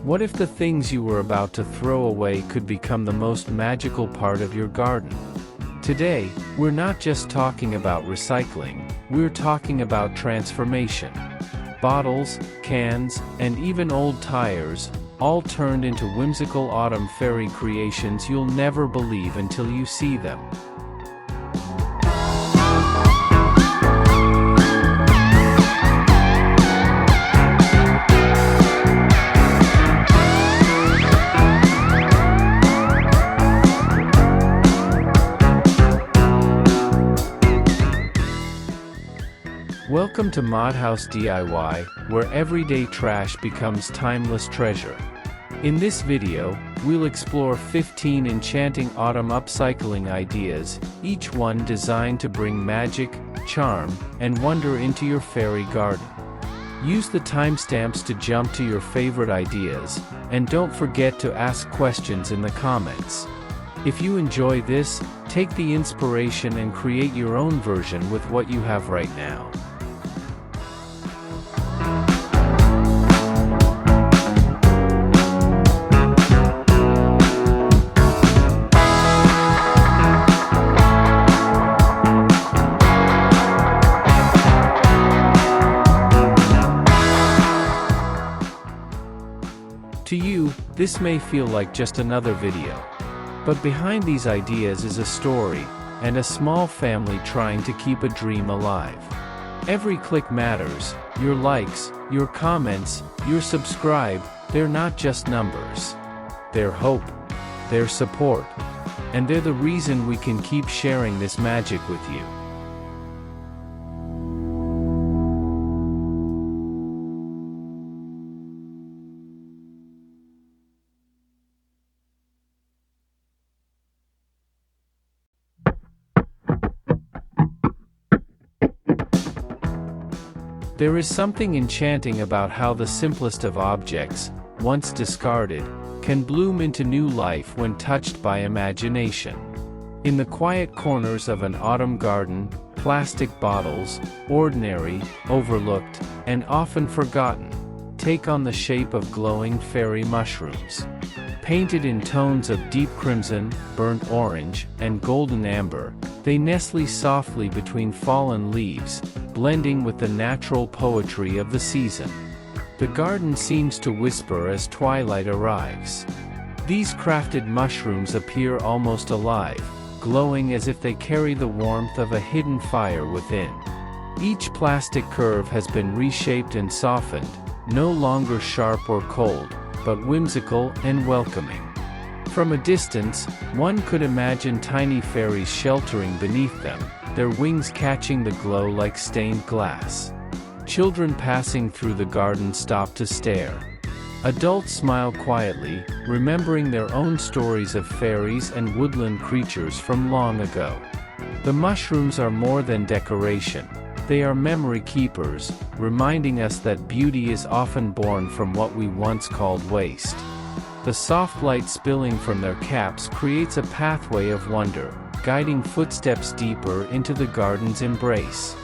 What if the things you were about to throw away could become the most magical part of your garden? Today, we're not just talking about recycling, we're talking about transformation. Bottles, cans, and even old tires, all turned into whimsical autumn fairy creations you'll never believe until you see them. Welcome to ModHaus DIY, where everyday trash becomes timeless treasure. In this video, we'll explore 15 enchanting autumn upcycling ideas, each one designed to bring magic, charm, and wonder into your fairy garden. Use the timestamps to jump to your favorite ideas, and don't forget to ask questions in the comments. If you enjoy this, take the inspiration and create your own version with what you have right now. To you, this may feel like just another video. But behind these ideas is a story, and a small family trying to keep a dream alive. Every click matters. Your likes, your comments, your subscribe, they're not just numbers. They're hope. They're support. And they're the reason we can keep sharing this magic with you. There is something enchanting about how the simplest of objects, once discarded, can bloom into new life when touched by imagination. In the quiet corners of an autumn garden, plastic bottles, ordinary, overlooked, and often forgotten, take on the shape of glowing fairy mushrooms. Painted in tones of deep crimson, burnt orange, and golden amber, they nestle softly between fallen leaves, blending with the natural poetry of the season. The garden seems to whisper as twilight arrives. These crafted mushrooms appear almost alive, glowing as if they carry the warmth of a hidden fire within. Each plastic curve has been reshaped and softened, no longer sharp or cold, but whimsical and welcoming. From a distance, one could imagine tiny fairies sheltering beneath them, their wings catching the glow like stained glass. Children passing through the garden stop to stare. Adults smile quietly, remembering their own stories of fairies and woodland creatures from long ago. The mushrooms are more than decoration. They are memory keepers, reminding us that beauty is often born from what we once called waste. The soft light spilling from their caps creates a pathway of wonder, guiding footsteps deeper into the garden's embrace.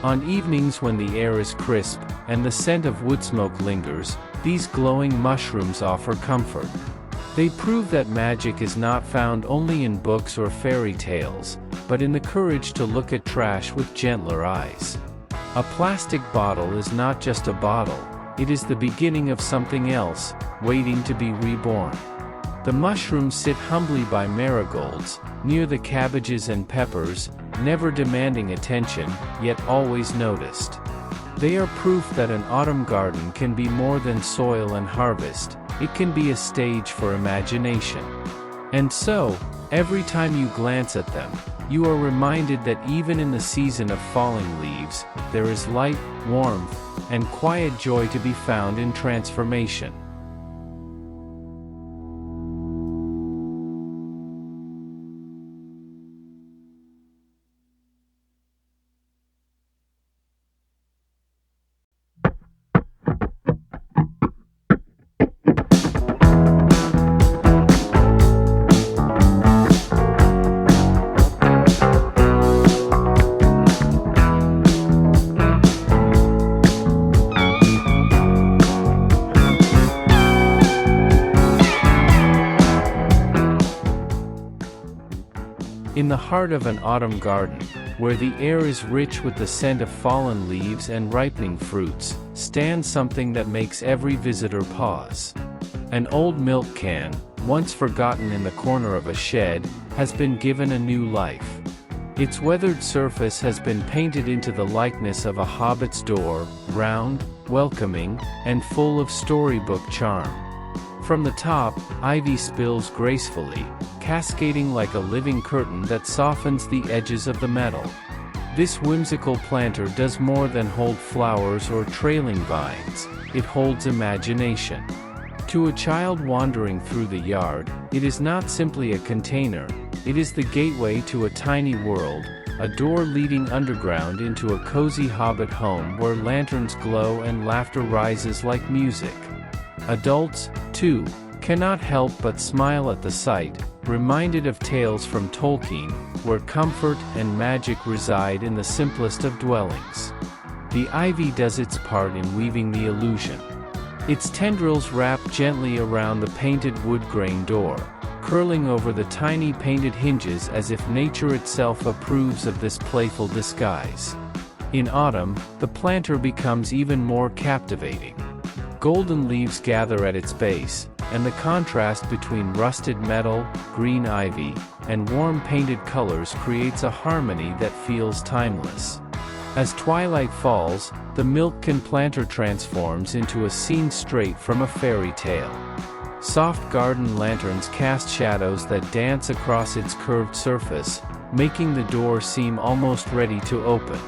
On evenings when the air is crisp, and the scent of wood smoke lingers, these glowing mushrooms offer comfort. They prove that magic is not found only in books or fairy tales, but in the courage to look at trash with gentler eyes. A plastic bottle is not just a bottle, it is the beginning of something else, waiting to be reborn. The mushrooms sit humbly by marigolds, near the cabbages and peppers, never demanding attention, yet always noticed. They are proof that an autumn garden can be more than soil and harvest, it can be a stage for imagination. And so, every time you glance at them, you are reminded that even in the season of falling leaves, there is light, warmth, and quiet joy to be found in transformation. In the heart of an autumn garden, where the air is rich with the scent of fallen leaves and ripening fruits, stands something that makes every visitor pause. An old milk can, once forgotten in the corner of a shed, has been given a new life. Its weathered surface has been painted into the likeness of a hobbit's door, round, welcoming, and full of storybook charm. From the top, ivy spills gracefully, cascading like a living curtain that softens the edges of the metal. This whimsical planter does more than hold flowers or trailing vines, it holds imagination. To a child wandering through the yard, it is not simply a container, it is the gateway to a tiny world, a door leading underground into a cozy hobbit home where lanterns glow and laughter rises like music. Adults, too, cannot help but smile at the sight, reminded of tales from Tolkien, where comfort and magic reside in the simplest of dwellings. The ivy does its part in weaving the illusion. Its tendrils wrap gently around the painted wood grain door, curling over the tiny painted hinges as if nature itself approves of this playful disguise. In autumn, the planter becomes even more captivating. Golden leaves gather at its base, and the contrast between rusted metal, green ivy, and warm painted colors creates a harmony that feels timeless. As twilight falls, the milk can planter transforms into a scene straight from a fairy tale. Soft garden lanterns cast shadows that dance across its curved surface, making the door seem almost ready to open.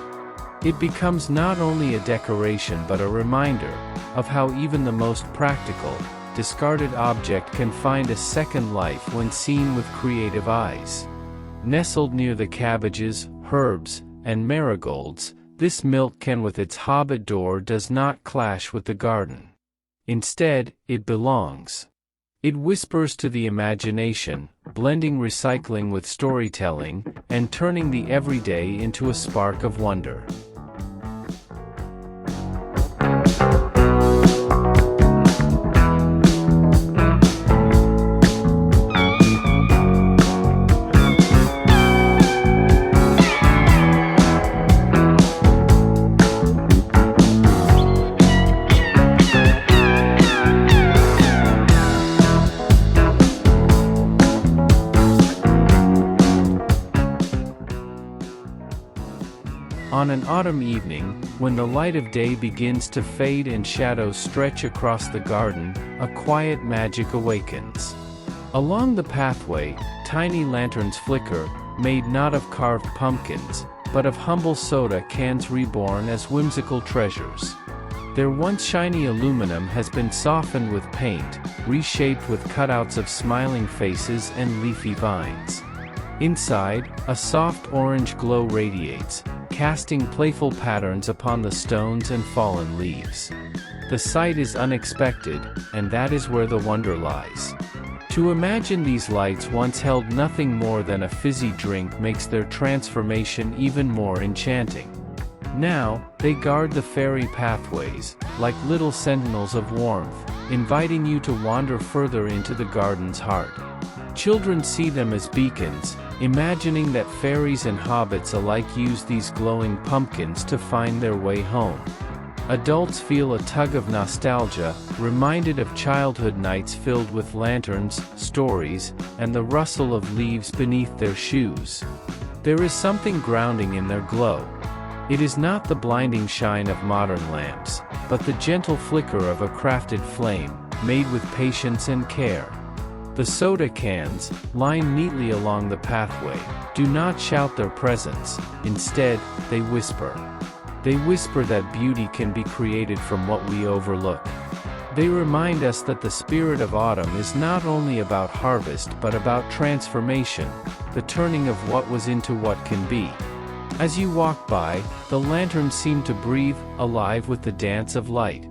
It becomes not only a decoration but a reminder of how even the most practical, discarded object can find a second life when seen with creative eyes. Nestled near the cabbages, herbs, and marigolds, this milk can with its hobbit door does not clash with the garden. Instead, it belongs. It whispers to the imagination, blending recycling with storytelling, and turning the everyday into a spark of wonder. On an autumn evening, when the light of day begins to fade and shadows stretch across the garden, a quiet magic awakens. Along the pathway, tiny lanterns flicker, made not of carved pumpkins, but of humble soda cans reborn as whimsical treasures. Their once shiny aluminum has been softened with paint, reshaped with cutouts of smiling faces and leafy vines. Inside, a soft orange glow radiates, casting playful patterns upon the stones and fallen leaves. The sight is unexpected, and that is where the wonder lies. To imagine these lights once held nothing more than a fizzy drink makes their transformation even more enchanting. Now, they guard the fairy pathways, like little sentinels of warmth, inviting you to wander further into the garden's heart. Children see them as beacons, imagining that fairies and hobbits alike use these glowing pumpkins to find their way home. Adults feel a tug of nostalgia, reminded of childhood nights filled with lanterns, stories, and the rustle of leaves beneath their shoes. There is something grounding in their glow. It is not the blinding shine of modern lamps, but the gentle flicker of a crafted flame, made with patience and care. The soda cans, lined neatly along the pathway, do not shout their presence, instead, they whisper. They whisper that beauty can be created from what we overlook. They remind us that the spirit of autumn is not only about harvest but about transformation, the turning of what was into what can be. As you walk by, the lanterns seem to breathe, alive with the dance of light.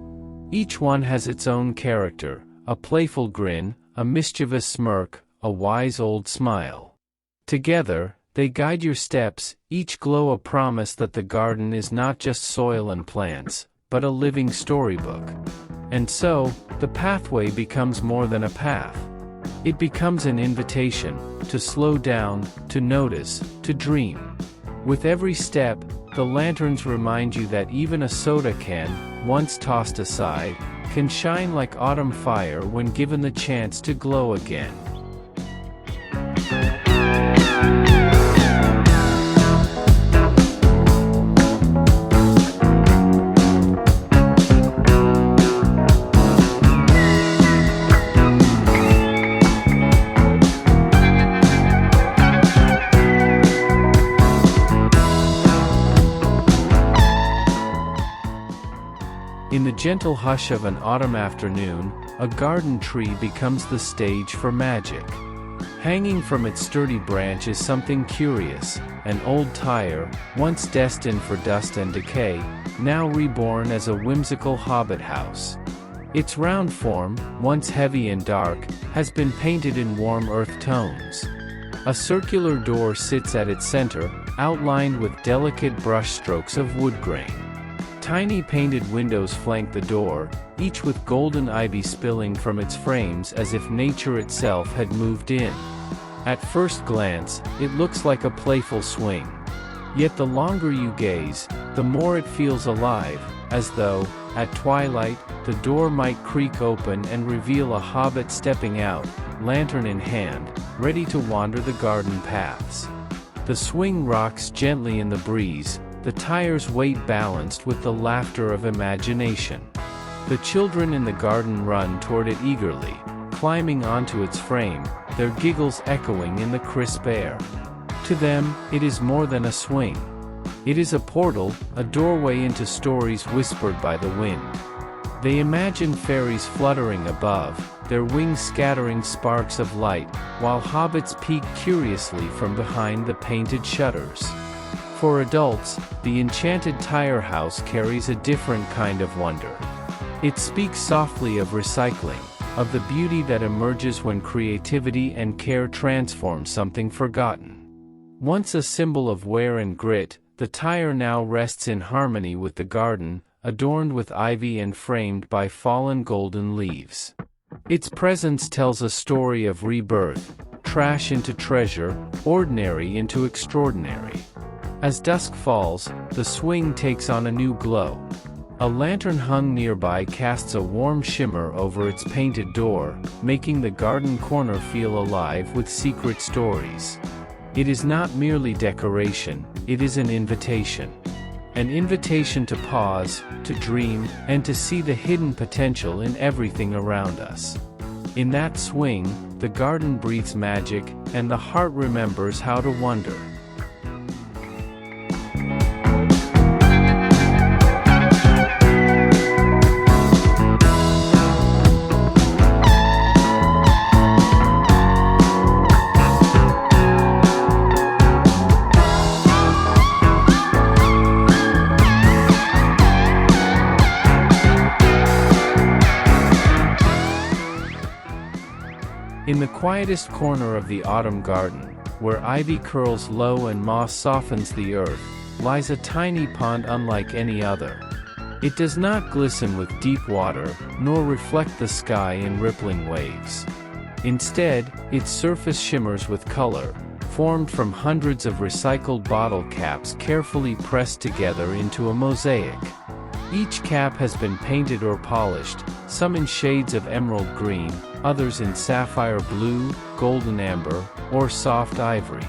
Each one has its own character, a playful grin, a mischievous smirk, a wise old smile. Together, they guide your steps, each glow a promise that the garden is not just soil and plants, but a living storybook. And so, the pathway becomes more than a path. It becomes an invitation to slow down, to notice, to dream. With every step, the lanterns remind you that even a soda can, once tossed aside, can shine like autumn fire when given the chance to glow again. In the gentle hush of an autumn afternoon, a garden tree becomes the stage for magic. Hanging from its sturdy branch is something curious, an old tire, once destined for dust and decay, now reborn as a whimsical hobbit house. Its round form, once heavy and dark, has been painted in warm earth tones. A circular door sits at its center, outlined with delicate brushstrokes of wood grain. Tiny painted windows flank the door, each with golden ivy spilling from its frames as if nature itself had moved in. At first glance, it looks like a playful swing. Yet the longer you gaze, the more it feels alive, as though, at twilight, the door might creak open and reveal a hobbit stepping out, lantern in hand, ready to wander the garden paths. The swing rocks gently in the breeze, the tire's weight balanced with the laughter of imagination. The children in the garden run toward it eagerly, climbing onto its frame, their giggles echoing in the crisp air. To them, it is more than a swing. It is a portal, a doorway into stories whispered by the wind. They imagine fairies fluttering above, their wings scattering sparks of light, while hobbits peek curiously from behind the painted shutters. For adults, the enchanted tire house carries a different kind of wonder. It speaks softly of recycling, of the beauty that emerges when creativity and care transform something forgotten. Once a symbol of wear and grit, the tire now rests in harmony with the garden, adorned with ivy and framed by fallen golden leaves. Its presence tells a story of rebirth, trash into treasure, ordinary into extraordinary. As dusk falls, the swing takes on a new glow. A lantern hung nearby casts a warm shimmer over its painted door, making the garden corner feel alive with secret stories. It is not merely decoration, it is an invitation. An invitation to pause, to dream, and to see the hidden potential in everything around us. In that swing, the garden breathes magic, and the heart remembers how to wonder. In the quietest corner of the autumn garden, where ivy curls low and moss softens the earth, lies a tiny pond unlike any other. It does not glisten with deep water, nor reflect the sky in rippling waves. Instead, its surface shimmers with color, formed from hundreds of recycled bottle caps carefully pressed together into a mosaic. Each cap has been painted or polished, some in shades of emerald green, others in sapphire blue, golden amber, or soft ivory.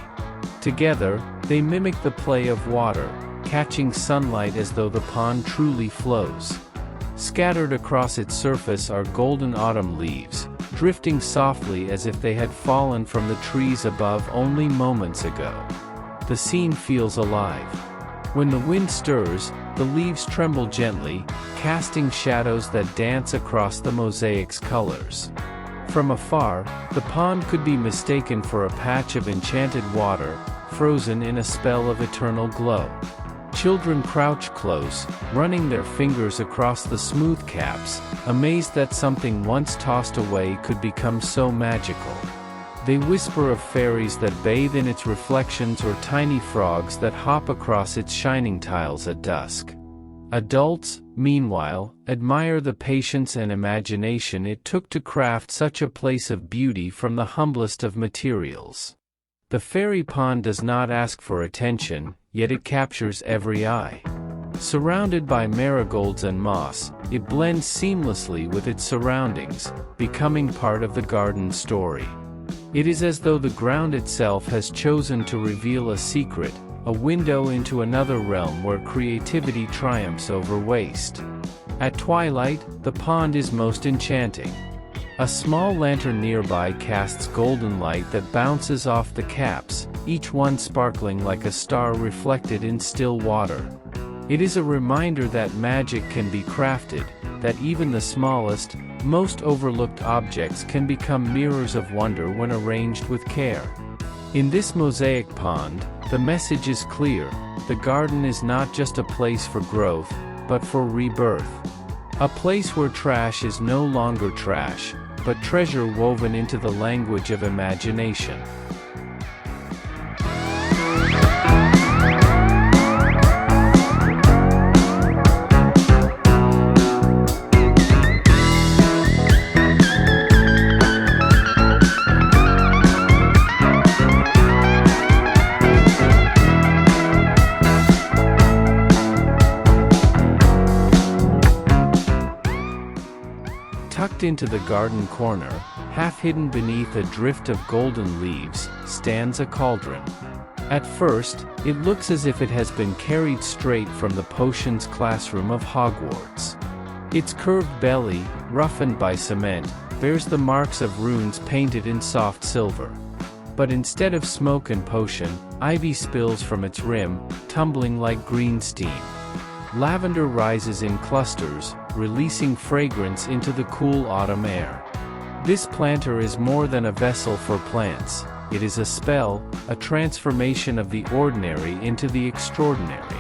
Together, they mimic the play of water, catching sunlight as though the pond truly flows. Scattered across its surface are golden autumn leaves, drifting softly as if they had fallen from the trees above only moments ago. The scene feels alive. When the wind stirs, the leaves tremble gently, casting shadows that dance across the mosaic's colors. From afar, the pond could be mistaken for a patch of enchanted water, frozen in a spell of eternal glow. Children crouch close, running their fingers across the smooth caps, amazed that something once tossed away could become so magical. They whisper of fairies that bathe in its reflections or tiny frogs that hop across its shining tiles at dusk. Adults, meanwhile, admire the patience and imagination it took to craft such a place of beauty from the humblest of materials. The fairy pond does not ask for attention, yet it captures every eye. Surrounded by marigolds and moss, it blends seamlessly with its surroundings, becoming part of the garden story. It is as though the ground itself has chosen to reveal a secret, a window into another realm where creativity triumphs over waste. At twilight, the pond is most enchanting. A small lantern nearby casts golden light that bounces off the caps, each one sparkling like a star reflected in still water. It is a reminder that magic can be crafted, that even the smallest, most overlooked objects can become mirrors of wonder when arranged with care. In this mosaic pond, the message is clear: the garden is not just a place for growth, but for rebirth. A place where trash is no longer trash, but treasure woven into the language of imagination. Tucked into the garden corner, half hidden beneath a drift of golden leaves, stands a cauldron. At first, it looks as if it has been carried straight from the potions classroom of Hogwarts. Its curved belly, roughened by cement, bears the marks of runes painted in soft silver. But instead of smoke and potion, ivy spills from its rim, tumbling like green steam. Lavender rises in clusters, releasing fragrance into the cool autumn air. This planter is more than a vessel for plants. It is a spell, a transformation of the ordinary into the extraordinary.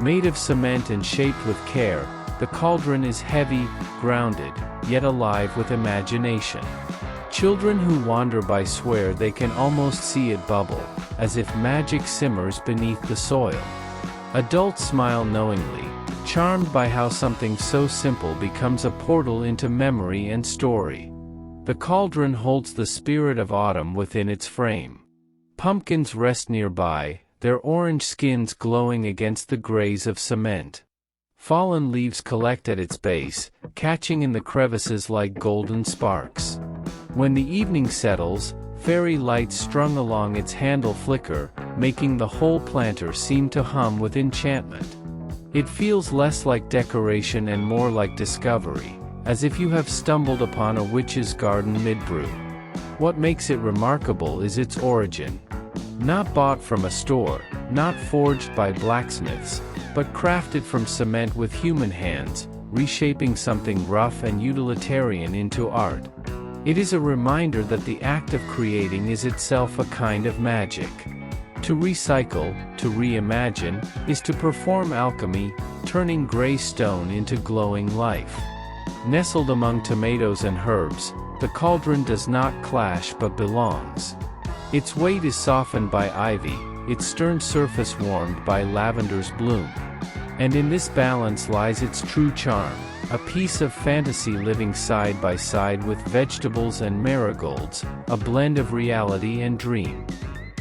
Made of cement and shaped with care, the cauldron is heavy, grounded, yet alive with imagination. Children who wander by swear they can almost see it bubble, as if magic simmers beneath the soil. Adults smile knowingly, charmed by how something so simple becomes a portal into memory and story. The cauldron holds the spirit of autumn within its frame. Pumpkins rest nearby, their orange skins glowing against the grays of cement. Fallen leaves collect at its base, catching in the crevices like golden sparks. When the evening settles, fairy lights strung along its handle flicker, making the whole planter seem to hum with enchantment. It feels less like decoration and more like discovery, as if you have stumbled upon a witch's garden mid-brew. What makes it remarkable is its origin. Not bought from a store, not forged by blacksmiths, but crafted from cement with human hands, reshaping something rough and utilitarian into art. It is a reminder that the act of creating is itself a kind of magic. To recycle, to reimagine, is to perform alchemy, turning gray stone into glowing life. Nestled among tomatoes and herbs, the cauldron does not clash but belongs. Its weight is softened by ivy, its stern surface warmed by lavender's bloom. And in this balance lies its true charm, a piece of fantasy living side by side with vegetables and marigolds, a blend of reality and dream.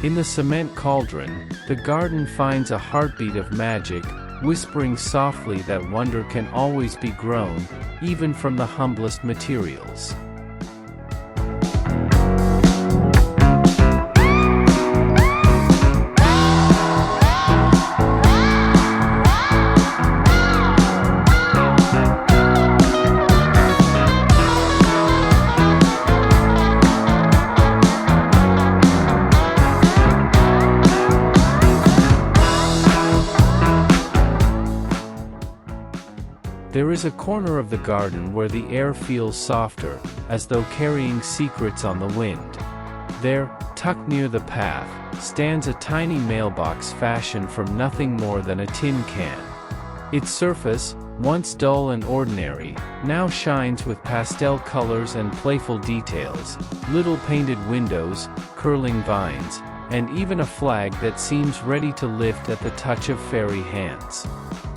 In the cement cauldron, the garden finds a heartbeat of magic, whispering softly that wonder can always be grown, even from the humblest materials. There is a corner of the garden where the air feels softer, as though carrying secrets on the wind. There, tucked near the path, stands a tiny mailbox fashioned from nothing more than a tin can. Its surface, once dull and ordinary, now shines with pastel colors and playful details, little painted windows, curling vines, and even a flag that seems ready to lift at the touch of fairy hands.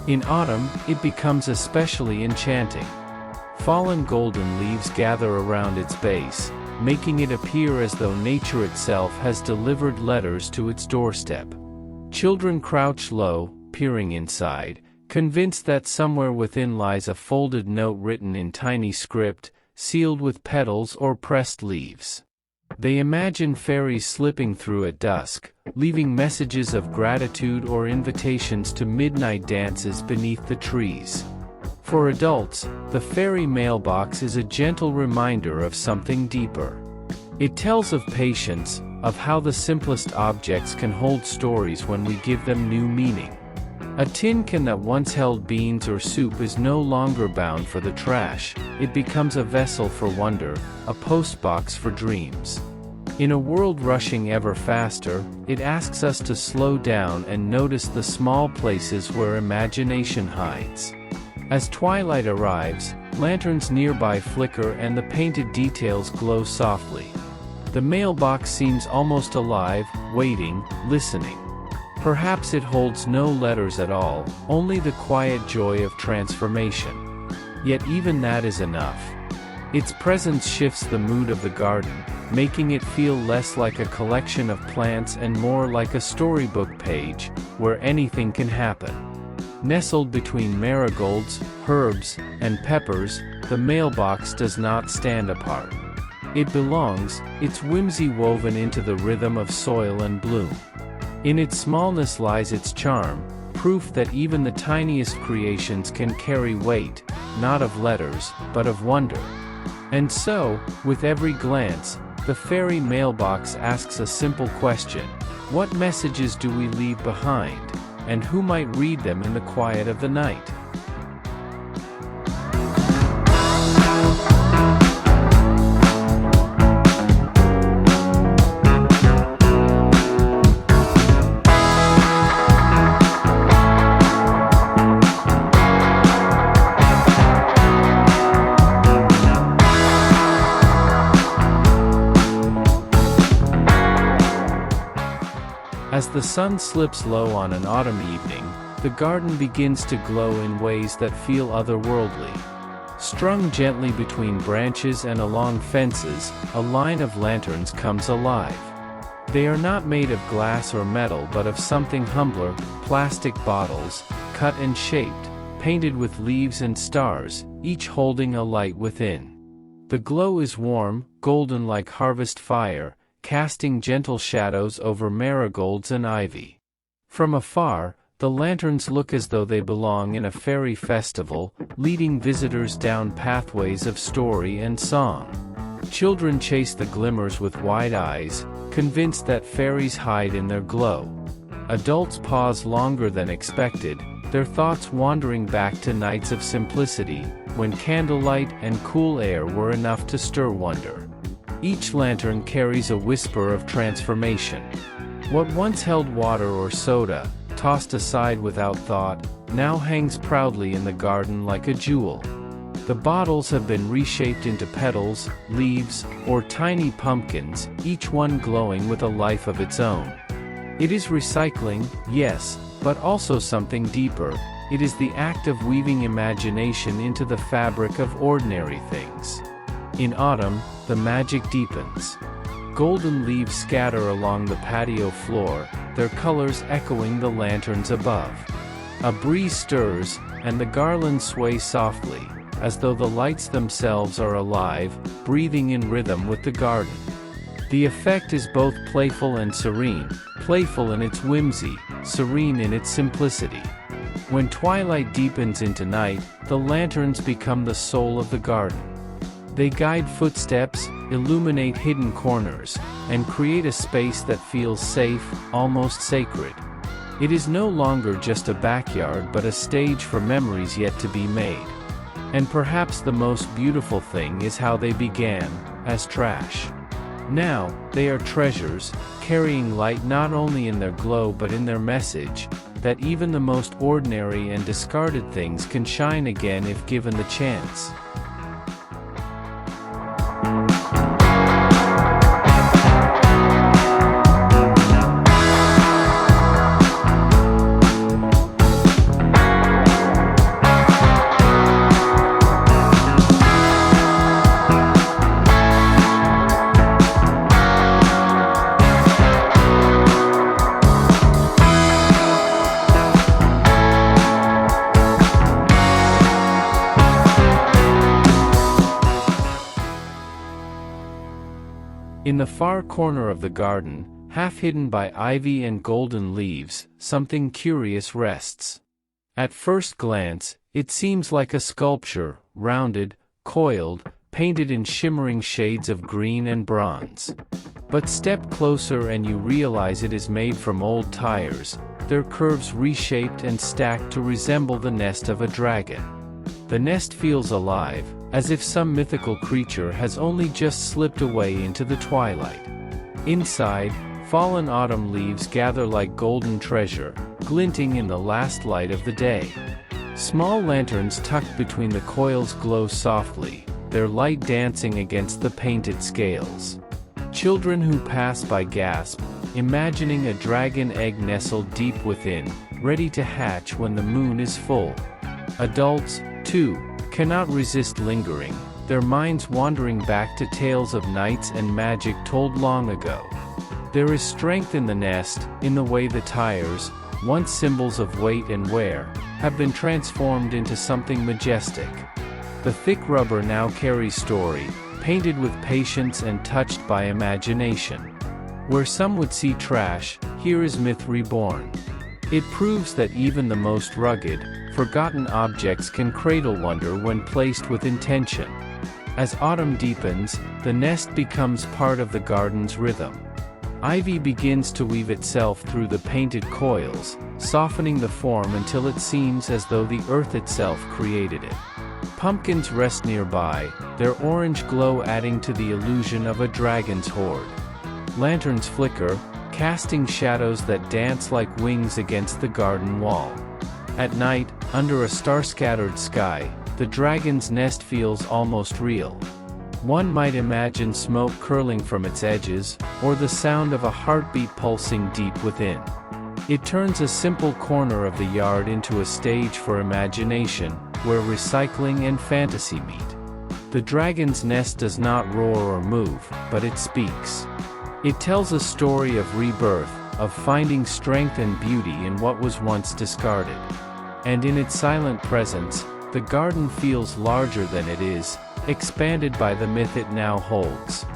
In autumn, it becomes especially enchanting. Fallen golden leaves gather around its base, making it appear as though nature itself has delivered letters to its doorstep. Children crouch low, peering inside, convinced that somewhere within lies a folded note written in tiny script, sealed with petals or pressed leaves. They imagine fairies slipping through at dusk, leaving messages of gratitude or invitations to midnight dances beneath the trees. For adults, the fairy mailbox is a gentle reminder of something deeper. It tells of patience, of how the simplest objects can hold stories when we give them new meaning. A tin can that once held beans or soup is no longer bound for the trash. It becomes a vessel for wonder, a postbox for dreams. In a world rushing ever faster, it asks us to slow down and notice the small places where imagination hides. As twilight arrives, lanterns nearby flicker and the painted details glow softly. The mailbox seems almost alive, waiting, listening. Perhaps it holds no letters at all, only the quiet joy of transformation. Yet even that is enough. Its presence shifts the mood of the garden, making it feel less like a collection of plants and more like a storybook page, where anything can happen. Nestled between marigolds, herbs, and peppers, the mailbox does not stand apart. It belongs, its whimsy woven into the rhythm of soil and bloom. In its smallness lies its charm, proof that even the tiniest creations can carry weight, not of letters, but of wonder. And so, with every glance, the fairy mailbox asks a simple question: what messages do we leave behind, and who might read them in the quiet of the night? As the sun slips low on an autumn evening, the garden begins to glow in ways that feel otherworldly. Strung gently between branches and along fences, a line of lanterns comes alive. They are not made of glass or metal but of something humbler, plastic bottles, cut and shaped, painted with leaves and stars, each holding a light within. The glow is warm, golden like harvest fire, casting gentle shadows over marigolds and ivy. From afar, the lanterns look as though they belong in a fairy festival, leading visitors down pathways of story and song. Children chase the glimmers with wide eyes, convinced that fairies hide in their glow. Adults pause longer than expected, their thoughts wandering back to nights of simplicity, when candlelight and cool air were enough to stir wonder. Each lantern carries a whisper of transformation. What once held water or soda, tossed aside without thought, now hangs proudly in the garden like a jewel. The bottles have been reshaped into petals, leaves, or tiny pumpkins, each one glowing with a life of its own. It is recycling, yes, but also something deeper. It is the act of weaving imagination into the fabric of ordinary things. In autumn, the magic deepens. Golden leaves scatter along the patio floor, their colors echoing the lanterns above. A breeze stirs, and the garlands sway softly, as though the lights themselves are alive, breathing in rhythm with the garden. The effect is both playful and serene, playful in its whimsy, serene in its simplicity. When twilight deepens into night, the lanterns become the soul of the garden. They guide footsteps, illuminate hidden corners, and create a space that feels safe, almost sacred. It is no longer just a backyard but a stage for memories yet to be made. And perhaps the most beautiful thing is how they began, as trash. Now, they are treasures, carrying light not only in their glow but in their message, that even the most ordinary and discarded things can shine again if given the chance. In the far corner of the garden, half hidden by ivy and golden leaves, something curious rests. At first glance, it seems like a sculpture, rounded, coiled, painted in shimmering shades of green and bronze. But step closer and you realize it is made from old tires, their curves reshaped and stacked to resemble the nest of a dragon. The nest feels alive, as if some mythical creature has only just slipped away into the twilight. Inside, fallen autumn leaves gather like golden treasure, glinting in the last light of the day. Small lanterns tucked between the coils glow softly, their light dancing against the painted scales. Children who pass by gasp, imagining a dragon egg nestled deep within, ready to hatch when the moon is full. Adults, too, cannot resist lingering, their minds wandering back to tales of knights and magic told long ago. There is strength in the nest, in the way the tires, once symbols of weight and wear, have been transformed into something majestic. The thick rubber now carries story, painted with patience and touched by imagination. Where some would see trash, here is myth reborn. It proves that even the most rugged, forgotten objects can cradle wonder when placed with intention. As autumn deepens, the nest becomes part of the garden's rhythm. Ivy begins to weave itself through the painted coils, softening the form until it seems as though the earth itself created it. Pumpkins rest nearby, their orange glow adding to the illusion of a dragon's hoard. Lanterns flicker, casting shadows that dance like wings against the garden wall. At night, under a star-scattered sky, the dragon's nest feels almost real. One might imagine smoke curling from its edges, or the sound of a heartbeat pulsing deep within. It turns a simple corner of the yard into a stage for imagination, where recycling and fantasy meet. The dragon's nest does not roar or move, but it speaks. It tells a story of rebirth, of finding strength and beauty in what was once discarded. And in its silent presence, the garden feels larger than it is, expanded by the myth it now holds.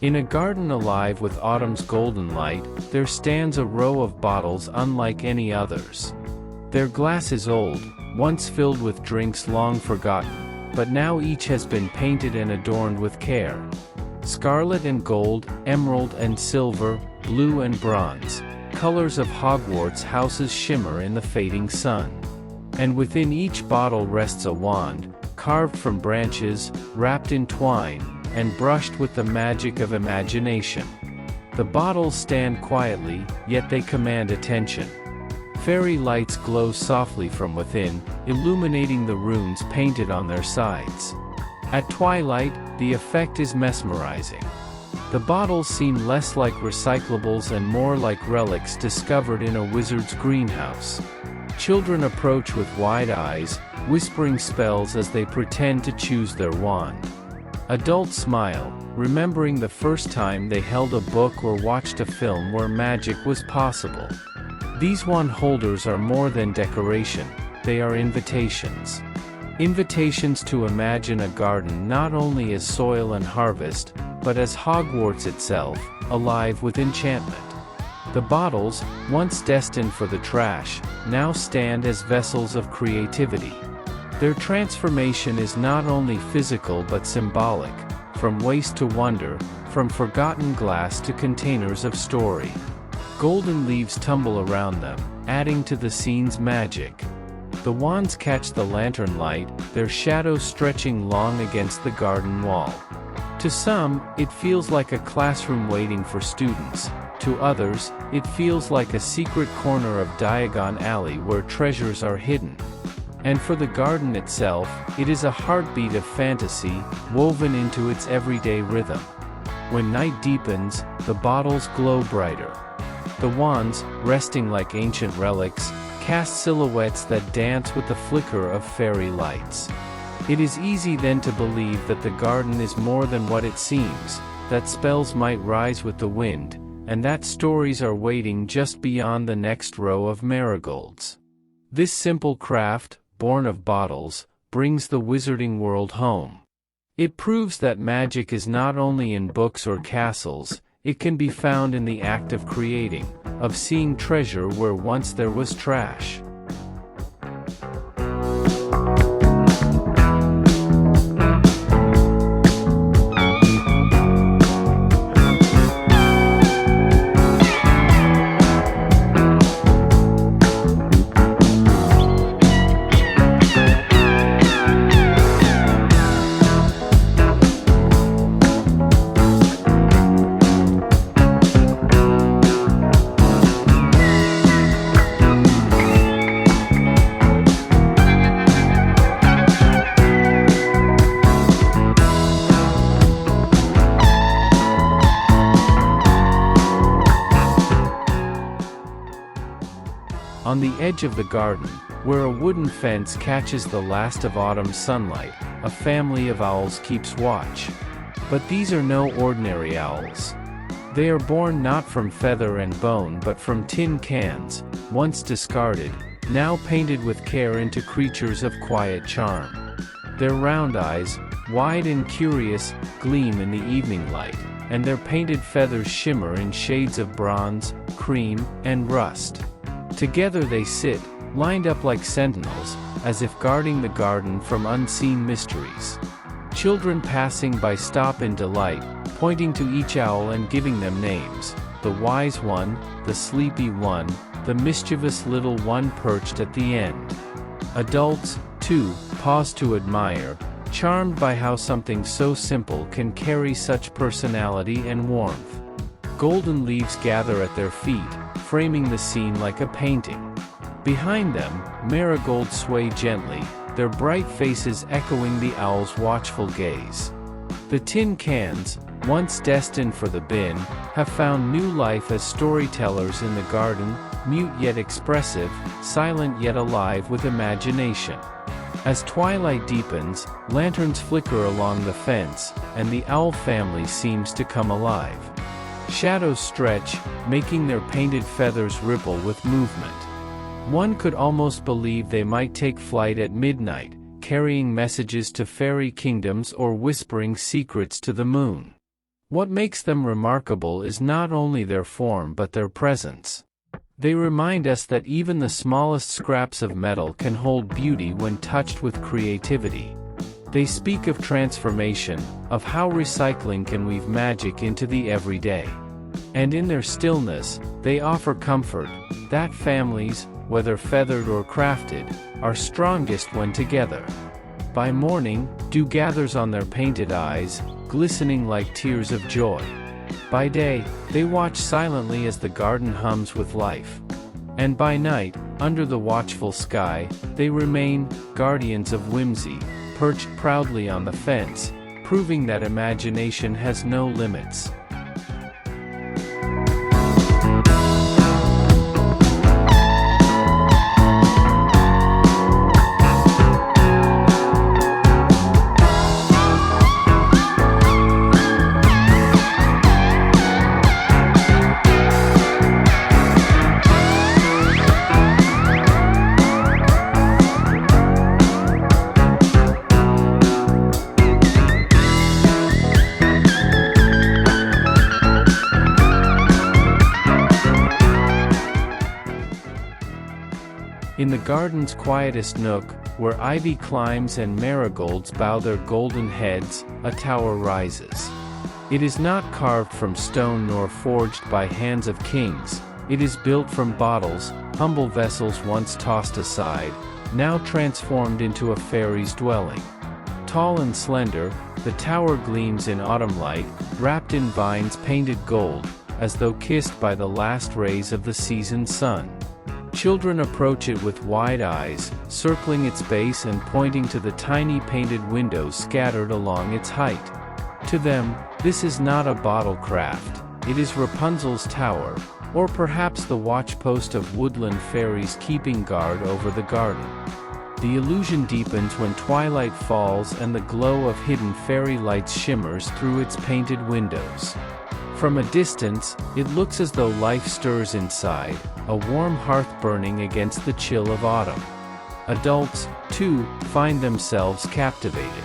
In a garden alive with autumn's golden light, there stands a row of bottles unlike any others. Their glass is old, once filled with drinks long forgotten, but now each has been painted and adorned with care. Scarlet and gold, emerald and silver, blue and bronze, colors of Hogwarts houses shimmer in the fading sun. And within each bottle rests a wand, carved from branches, wrapped in twine, and brushed with the magic of imagination. The bottles stand quietly, yet they command attention. Fairy lights glow softly from within, illuminating the runes painted on their sides. At twilight, the effect is mesmerizing. The bottles seem less like recyclables and more like relics discovered in a wizard's greenhouse. Children approach with wide eyes, whispering spells as they pretend to choose their wand. Adults smile, remembering the first time they held a book or watched a film where magic was possible. These wand holders are more than decoration, they are invitations. Invitations to imagine a garden not only as soil and harvest, but as Hogwarts itself, alive with enchantment. The bottles, once destined for the trash, now stand as vessels of creativity. Their transformation is not only physical but symbolic, from waste to wonder, from forgotten glass to containers of story. Golden leaves tumble around them, adding to the scene's magic. The wands catch the lantern light, their shadows stretching long against the garden wall. To some, it feels like a classroom waiting for students. To others, it feels like a secret corner of Diagon Alley where treasures are hidden. And for the garden itself, it is a heartbeat of fantasy, woven into its everyday rhythm. When night deepens, the bottles glow brighter. The wands, resting like ancient relics, cast silhouettes that dance with the flicker of fairy lights. It is easy then to believe that the garden is more than what it seems, that spells might rise with the wind, and that stories are waiting just beyond the next row of marigolds. This simple craft, born of bottles, brings the wizarding world home. It proves that magic is not only in books or castles, it can be found in the act of creating, of seeing treasure where once there was trash. On the edge of the garden, where a wooden fence catches the last of autumn's sunlight, a family of owls keeps watch. But these are no ordinary owls. They are born not from feather and bone but from tin cans, once discarded, now painted with care into creatures of quiet charm. Their round eyes, wide and curious, gleam in the evening light, and their painted feathers shimmer in shades of bronze, cream, and rust. Together they sit, lined up like sentinels, as if guarding the garden from unseen mysteries. Children passing by stop in delight, pointing to each owl and giving them names: the wise one, the sleepy one, the mischievous little one perched at the end. Adults, too, pause to admire, charmed by how something so simple can carry such personality and warmth. Golden leaves gather at their feet, framing the scene like a painting. Behind them, marigolds sway gently, their bright faces echoing the owl's watchful gaze. The tin cans, once destined for the bin, have found new life as storytellers in the garden, mute yet expressive, silent yet alive with imagination. As twilight deepens, lanterns flicker along the fence, and the owl family seems to come alive. Shadows stretch, making their painted feathers ripple with movement. One could almost believe they might take flight at midnight, carrying messages to fairy kingdoms or whispering secrets to the moon. What makes them remarkable is not only their form but their presence. They remind us that even the smallest scraps of metal can hold beauty when touched with creativity. They speak of transformation, of how recycling can weave magic into the everyday. And in their stillness, they offer comfort, that families, whether feathered or crafted, are strongest when together. By morning, dew gathers on their painted eyes, glistening like tears of joy. By day, they watch silently as the garden hums with life. And by night, under the watchful sky, they remain, guardians of whimsy, perched proudly on the fence, proving that imagination has no limits. In the garden's quietest nook, where ivy climbs and marigolds bow their golden heads, a tower rises. It is not carved from stone nor forged by hands of kings, it is built from bottles, humble vessels once tossed aside, now transformed into a fairy's dwelling. Tall and slender, the tower gleams in autumn light, wrapped in vines painted gold, as though kissed by the last rays of the seasoned sun. Children approach it with wide eyes, circling its base and pointing to the tiny painted windows scattered along its height. To them, this is not a bottle craft, it is Rapunzel's tower, or perhaps the watchpost of woodland fairies keeping guard over the garden. The illusion deepens when twilight falls and the glow of hidden fairy lights shimmers through its painted windows. From a distance, it looks as though life stirs inside, a warm hearth burning against the chill of autumn. Adults, too, find themselves captivated.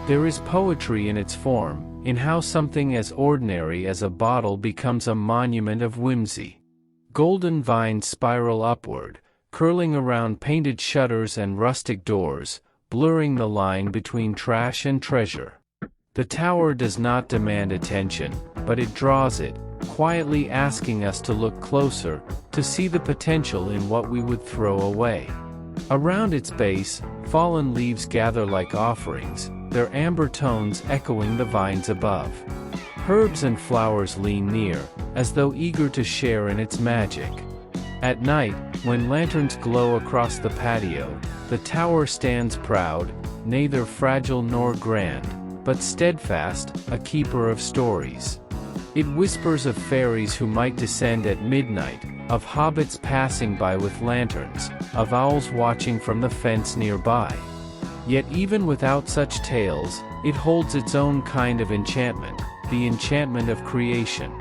There is poetry in its form, in how something as ordinary as a bottle becomes a monument of whimsy. Golden vines spiral upward, curling around painted shutters and rustic doors, blurring the line between trash and treasure. The tower does not demand attention, but it draws it, quietly asking us to look closer, to see the potential in what we would throw away. Around its base, fallen leaves gather like offerings, their amber tones echoing the vines above. Herbs and flowers lean near, as though eager to share in its magic. At night, when lanterns glow across the patio, the tower stands proud, neither fragile nor grand, but steadfast, a keeper of stories. It whispers of fairies who might descend at midnight, of hobbits passing by with lanterns, of owls watching from the fence nearby. Yet even without such tales, it holds its own kind of enchantment, the enchantment of creation.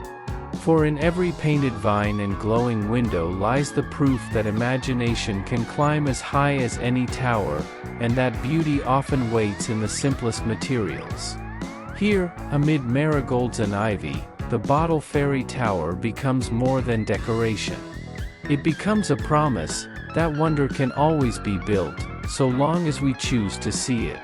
For in every painted vine and glowing window lies the proof that imagination can climb as high as any tower, and that beauty often waits in the simplest materials. Here, amid marigolds and ivy, the bottle fairy tower becomes more than decoration. It becomes a promise that wonder can always be built, so long as we choose to see it.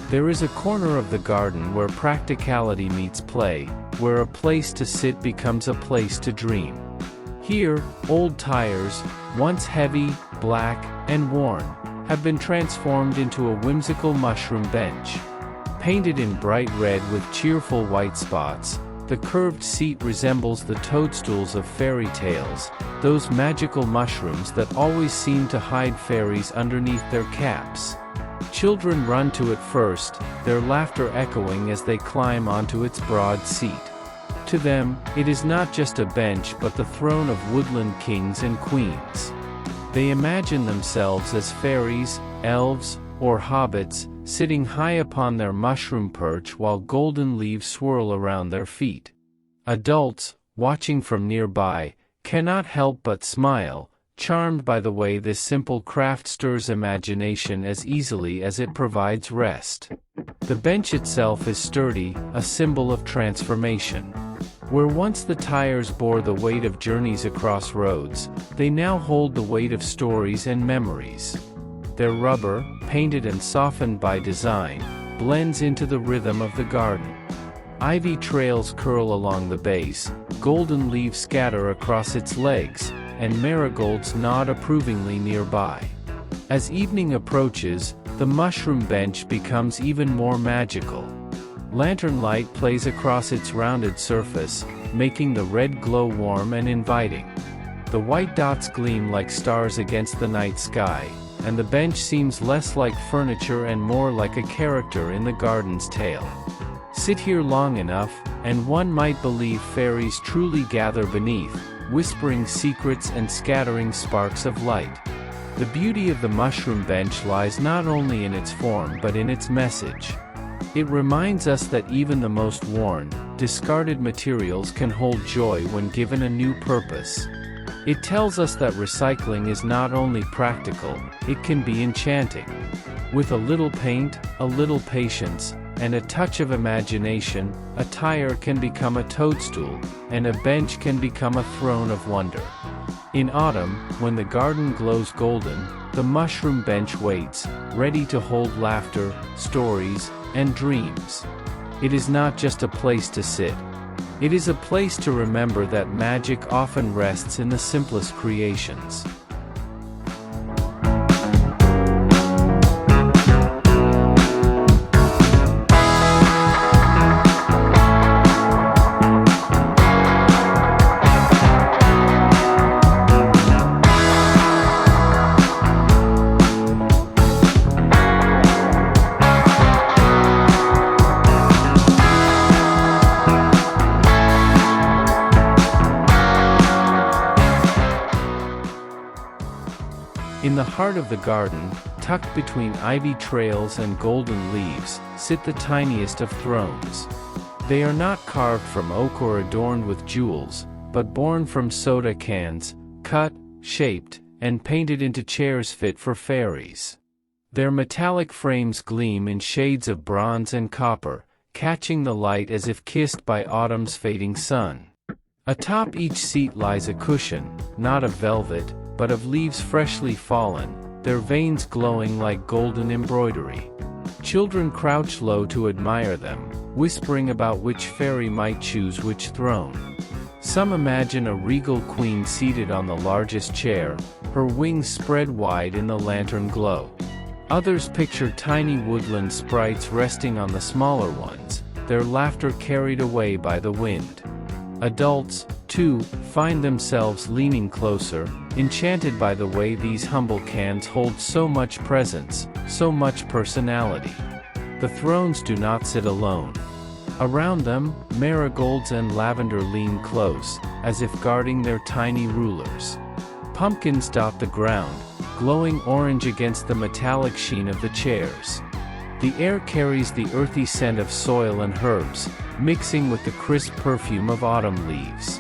There is a corner of the garden where practicality meets play, where a place to sit becomes a place to dream. Here, old tires, once heavy, black, and worn, have been transformed into a whimsical mushroom bench. Painted in bright red with cheerful white spots, the curved seat resembles the toadstools of fairy tales, those magical mushrooms that always seem to hide fairies underneath their caps. Children run to it first, their laughter echoing as they climb onto its broad seat. To them, it is not just a bench but the throne of woodland kings and queens. They imagine themselves as fairies, elves, or hobbits, sitting high upon their mushroom perch while golden leaves swirl around their feet. Adults, watching from nearby, cannot help but smile, charmed by the way this simple craft stirs imagination as easily as it provides rest. The bench itself is sturdy, a symbol of transformation. Where once the tires bore the weight of journeys across roads, they now hold the weight of stories and memories. Their rubber, painted and softened by design, blends into the rhythm of the garden. Ivy trails curl along the base, golden leaves scatter across its legs, and marigolds nod approvingly nearby. As evening approaches, the mushroom bench becomes even more magical. Lantern light plays across its rounded surface, making the red glow warm and inviting. The white dots gleam like stars against the night sky, and the bench seems less like furniture and more like a character in the garden's tale. Sit here long enough, and one might believe fairies truly gather beneath, whispering secrets and scattering sparks of light. The beauty of the mushroom bench lies not only in its form but in its message. It reminds us that even the most worn, discarded materials can hold joy when given a new purpose. It tells us that recycling is not only practical, it can be enchanting. With a little paint, a little patience, and a touch of imagination, a tire can become a toadstool, and a bench can become a throne of wonder. In autumn, when the garden glows golden, the mushroom bench waits, ready to hold laughter, stories, and dreams. It is not just a place to sit. It is a place to remember that magic often rests in the simplest creations. In the heart of the garden, tucked between ivy trails and golden leaves, sit the tiniest of thrones. They are not carved from oak or adorned with jewels, but born from soda cans, cut, shaped, and painted into chairs fit for fairies. Their metallic frames gleam in shades of bronze and copper, catching the light as if kissed by autumn's fading sun. Atop each seat lies a cushion, not of velvet, but of leaves freshly fallen, their veins glowing like golden embroidery. Children crouch low to admire them, whispering about which fairy might choose which throne. Some imagine a regal queen seated on the largest chair, her wings spread wide in the lantern glow. Others picture tiny woodland sprites resting on the smaller ones, their laughter carried away by the wind. Adults, too, find themselves leaning closer, enchanted by the way these humble cans hold so much presence, so much personality. The thrones do not sit alone. Around them, marigolds and lavender lean close, as if guarding their tiny rulers. Pumpkins dot the ground, glowing orange against the metallic sheen of the chairs. The air carries the earthy scent of soil and herbs, mixing with the crisp perfume of autumn leaves.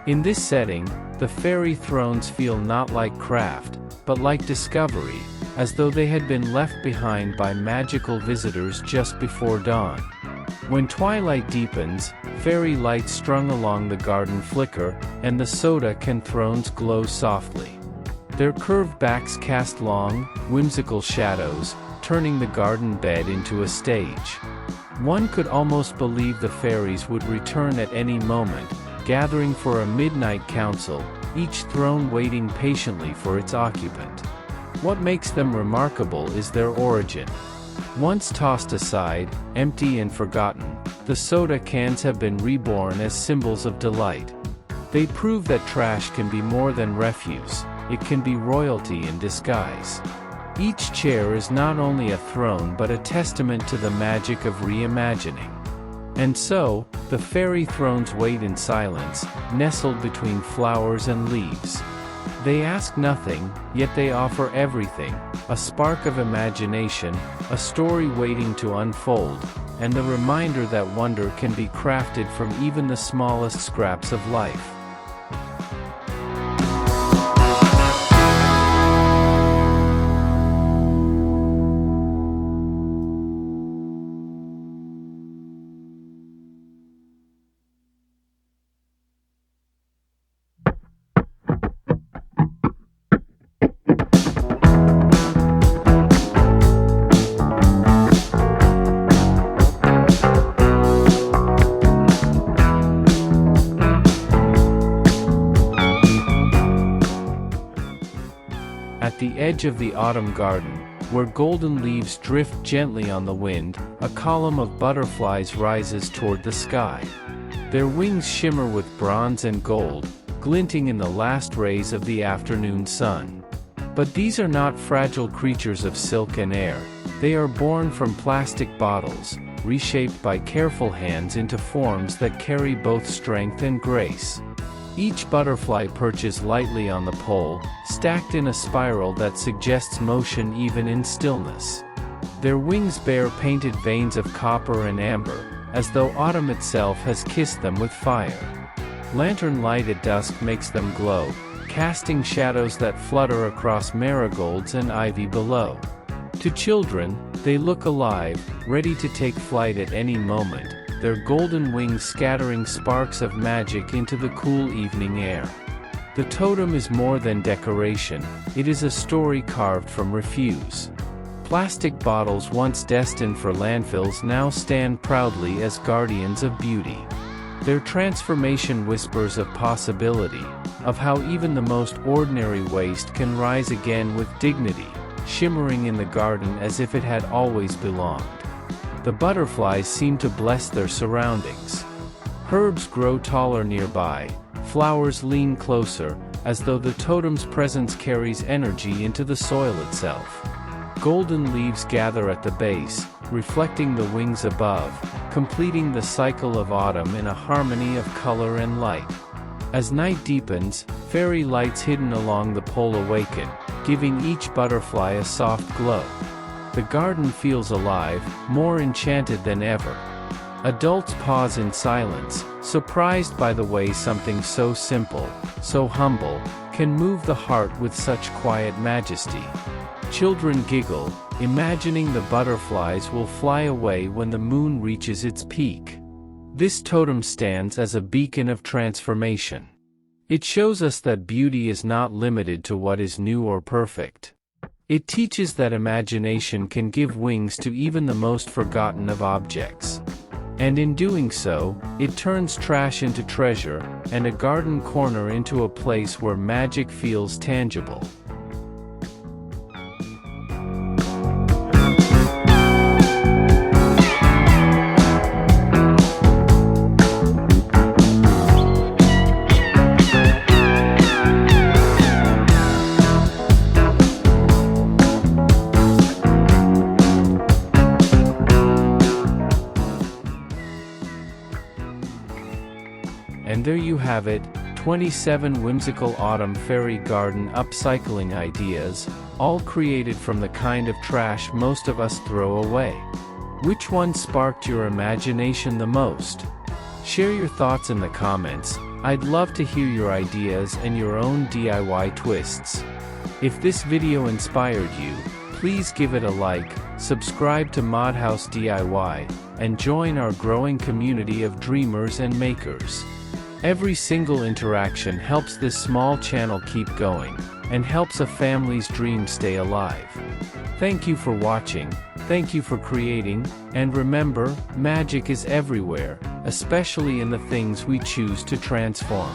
In this setting, the fairy thrones feel not like craft, but like discovery, as though they had been left behind by magical visitors just before dawn. When twilight deepens, fairy lights strung along the garden flicker, and the soda can thrones glow softly. Their curved backs cast long, whimsical shadows, turning the garden bed into a stage. One could almost believe the fairies would return at any moment, gathering for a midnight council, each throne waiting patiently for its occupant. What makes them remarkable is their origin. Once tossed aside, empty and forgotten, the soda cans have been reborn as symbols of delight. They prove that trash can be more than refuse, it can be royalty in disguise. Each chair is not only a throne but a testament to the magic of reimagining. And so, the fairy thrones wait in silence, nestled between flowers and leaves. They ask nothing, yet they offer everything, a spark of imagination, a story waiting to unfold, and the reminder that wonder can be crafted from even the smallest scraps of life. At the edge of the autumn garden, where golden leaves drift gently on the wind, a column of butterflies rises toward the sky. Their wings shimmer with bronze and gold, glinting in the last rays of the afternoon sun. But these are not fragile creatures of silk and air, they are born from plastic bottles, reshaped by careful hands into forms that carry both strength and grace. Each butterfly perches lightly on the pole, stacked in a spiral that suggests motion even in stillness. Their wings bear painted veins of copper and amber, as though autumn itself has kissed them with fire. Lantern light at dusk makes them glow, casting shadows that flutter across marigolds and ivy below. To children, they look alive, ready to take flight at any moment, their golden wings scattering sparks of magic into the cool evening air. The totem is more than decoration, it is a story carved from refuse. Plastic bottles once destined for landfills now stand proudly as guardians of beauty. Their transformation whispers of possibility, of how even the most ordinary waste can rise again with dignity, shimmering in the garden as if it had always belonged. The butterflies seem to bless their surroundings. Herbs grow taller nearby, flowers lean closer, as though the totem's presence carries energy into the soil itself. Golden leaves gather at the base, reflecting the wings above, completing the cycle of autumn in a harmony of color and light. As night deepens, fairy lights hidden along the pole awaken, giving each butterfly a soft glow. The garden feels alive, more enchanted than ever. Adults pause in silence, surprised by the way something so simple, so humble, can move the heart with such quiet majesty. Children giggle, imagining the butterflies will fly away when the moon reaches its peak. This totem stands as a beacon of transformation. It shows us that beauty is not limited to what is new or perfect. It teaches that imagination can give wings to even the most forgotten of objects. And in doing so, it turns trash into treasure, and a garden corner into a place where magic feels tangible. And there you have it, 27 whimsical autumn fairy garden upcycling ideas, all created from the kind of trash most of us throw away. Which one sparked your imagination the most? Share your thoughts in the comments. I'd love to hear your ideas and your own DIY twists. If this video inspired you, please give it a like, subscribe to ModHaus DIY, and join our growing community of dreamers and makers. Every single interaction helps this small channel keep going, and helps a family's dreams stay alive. Thank you for watching, thank you for creating, and remember, magic is everywhere, especially in the things we choose to transform.